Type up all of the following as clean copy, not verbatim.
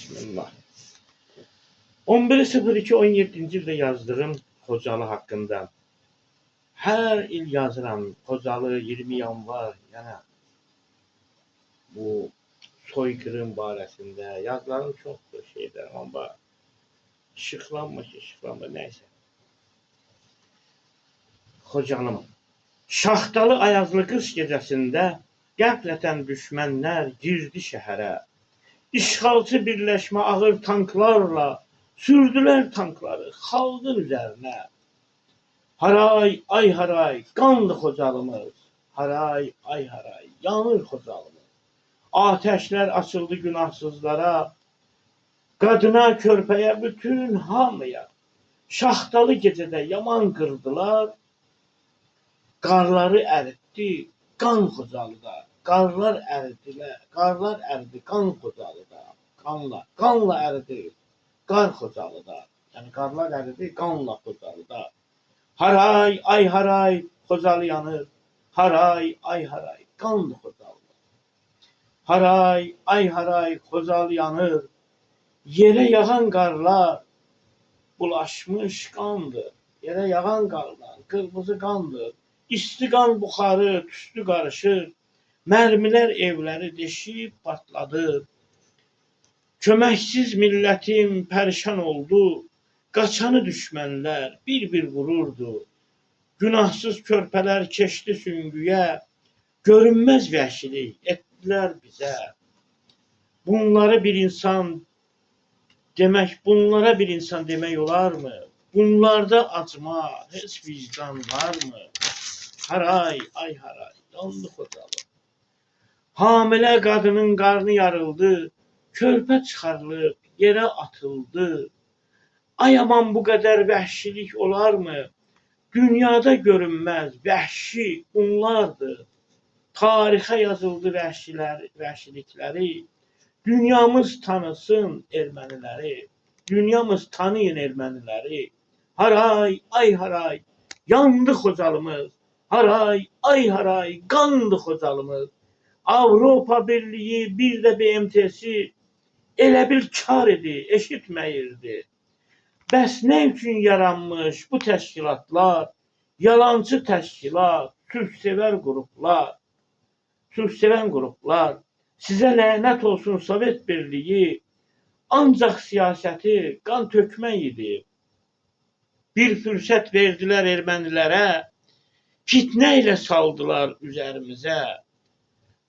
Bismillah. 11.02.17-ci ildə yazdığım Xocalı haqqında. Hər il yazıram Xocalı 20 yanvar, yəni bu soykırım barəsində yazılarım çoxdur şeydə, amma işıqlanma, nəysə. Xocalım. Şaxtalı ayazlı qış gecəsində qəflətən düşmənlər girdi şəhərə. İşğalçı birləşmə ağır tanklarla sürdülər tankları xalqın üzərinə. Haray, ay haray, qandı Xocalımız. Haray, ay haray, yanır Xocalımız. Ateşlər açıldı günahsızlara, qadına, körpəyə, bütün hamıya. Şaxtalı gecədə yaman qırdılar, qarları əritdi, qan Xocalıda. Qarlar əridilər, qarlar əridi, qan Xocalıda. Qanla əridi, qar Xocalıda. Yəni qarlar əridi, qanla Xocalıda. Haray, ay haray, Xocalı yanır. Haray, ay haray, qandı Xocalıda. Haray, ay haray, Xocalı yanır. Yerə yağan qarlar bulaşmış qandır. Yerə yağan qarlar qırmızı qandır. İsti qan buxarı, tüstü qarışır. Mərmilər evləri deşib patladı. Köməksiz millətim pərişan oldu. Qaçanı düşmənlər bir-bir vururdu. Günahsız körpələr keçdi süngüyə. Görünməz vəhşilik etdilər bizə. Bunlara bir insan demək olarmı? Bunlarda acıma, heç vicdan varmı? Haray, ay haray, yandı Xocalı. Hamilə qadının qarnı yarıldı, körpə çıxarılıb yerə atıldı. Ay aman bu qədər vəhşilik olarmı? Dünyada görünməz vəhşi bunlardır. Tarixə yazıldı vəhşilikləri. Dünyamız tanısın erməniləri. Dünyamız tanıyın erməniləri. Haray, ay haray, yandı Xocalımız. Haray, ay haray, qandı Xocalımız. Avropa Birliyi bir də BMT-si elə bil kar idi, eşitməyirdi. Bəs nə üçün yaranmış bu təşkilatlar? Yalancı təşkilat, sülhsevər qruplar. Sizə lənət olsun Sovet Birliyi. Ancaq siyasəti qan tökmək idi. Bir fürsət verdilər ermənilərə. Fitnə ilə saldılar üzərimizə.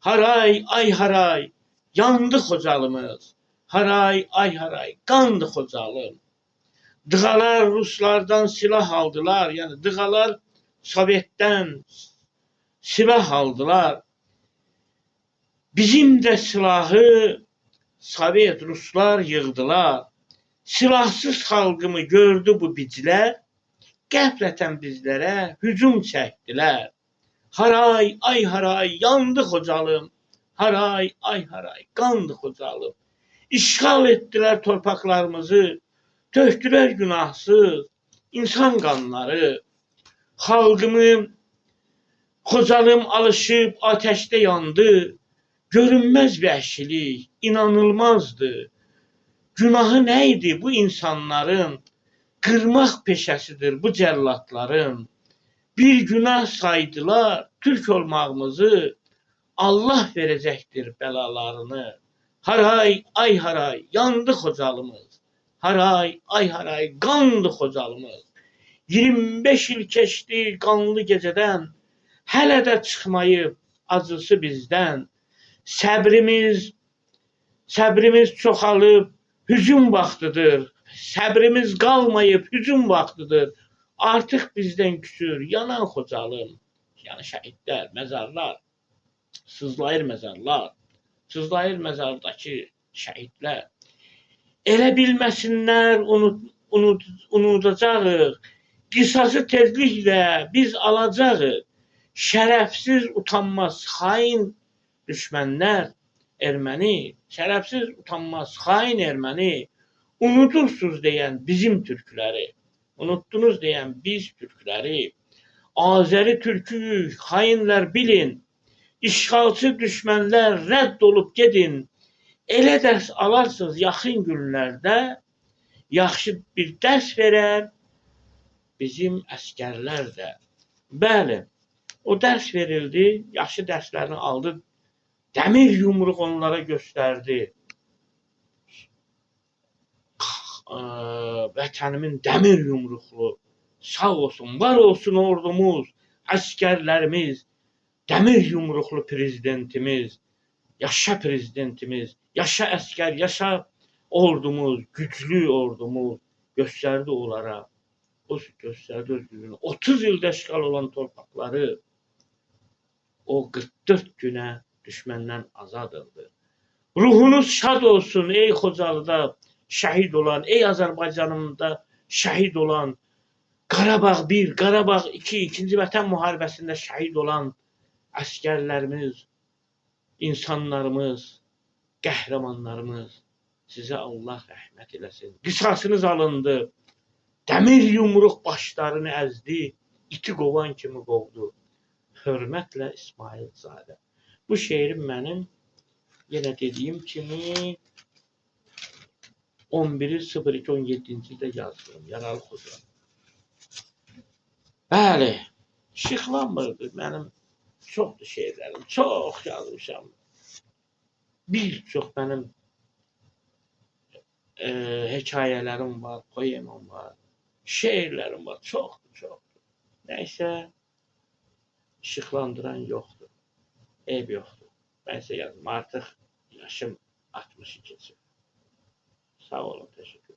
Haray, ay haray, yandı Xocalımız. Haray, ay haray, qandı Xocalım. Dığalar Ruslardan silah aldılar. Yəni dığalar Sovetdən silah aldılar. Bizim də silahı Sovet Ruslar yığdılar. Silahsız xalqımı gördü bu biclər. Qəflətən bizlərə hücum çəkdilər. Haray, ay haray, yandı Xocalım. Haray, ay haray, qandı Xocalım. İşğal etdilər torpaqlarımızı, tökdülər günahsız insan qanları. Xalqımın Xocalım alışıb ateşdə yandı. Görünməz vəhşilik, inanılmazdı. Günahı nə idi bu insanların? Qırmaq peşəsidir bu cəllatların. Bir günah saydılar türk olmağımızı. Allah verəcəkdir bəlalarını. Haray, ay haray, yandı Xocalımız. Haray, ay haray, qandı Xocalımız. 25 il keçdi qanlı gecədən. Hələ də çıxmayıb acısı bizdən. Səbrimiz çoxalıb hücum vaxtıdır. Səbrimiz qalmayıb hücum vaxtıdır. Artıq bizdən küsür yanan Xocalım. Yəni şəhidlər, məzarlar, sızlayır məzarlar. Sızlayır məzardakı şəhidlər. Elə bilməsinlər unudacağıq. Qisası tezliklə biz alacağıq. Şərəfsiz, utanmaz, xain düşmənlər erməni. Şərəfsiz, utanmaz, xain erməni. Unudursuz deyən bizim türkləri. Unuttunuz deyən biz türkləri. Azəri türküyük, xainlər bilin. İşğalçı düşmənlər rədd olub gedin. Elə dərs alarsınız yaxın günlərdə, yaxşı bir dərs verər bizim əsgərlər də. Bəli, o dərs verildi, yaxşı dərslərini aldı, dəmir yumruq onlara göstərdi. Vətənimin dəmir yumruqlu, sağ olsun, var olsun ordumuz, əsgərlərimiz, dəmir yumruqlu prezidentimiz, yaşa prezidentimiz, yaşa əsgər, yaşa ordumuz, güclü ordumuz göstərdi onlara. O göstərdi öz gücünü. 30 ildə işğal olan torpaqları o 44 günə düşməndən azad oldu. Ruhunuz şad olsun ey Xocalıda şəhid olan, ey Azərbaycanımda şəhid olan, Qarabağ 1, Qarabağ 2, 2-ci Vətən müharibəsində şəhid olan əsgərlərimiz, insanlarımız, qəhrəmanlarımız, sizə Allah rəhmət eləsin. Qisasınız alındı. Dəmir yumruq başlarını əzdi, iti qovan kimi qovdu. Hörmətlə İsmailzadə. Bu şeirim mənim, yenə dediyim kimi, 11.02.17-ci ildə yazdığım Yaralı Xocalı. Bəli, işıqlanmırdı mənim. Çoxdur şeirlərim, çox yazmışam. Bir çox mənim hekayələrim var, poemam var, şeirlərim var, çoxdur, çoxdur. Nəysə, işıqlandıran yoxdur, eyb yoxdur. Mən isə yazdım, artıq yaşım 62 keçir. Sağ olun, təşəkkür.